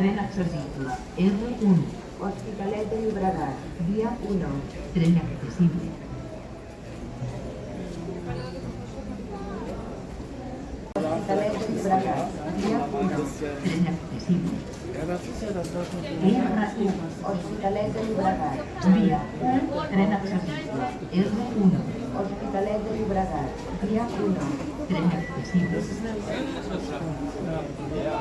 Tren accesible. R1. Hospitalet de Llobregat, via 1. Tren accesible. Hospitalet de Llobregat, via 1. Tren accesible. R1. Hospitalet de Llobregat, Via. Tren accesible. R1. Hospitalet de Llobregat, via 1. Tren accesible. Ja,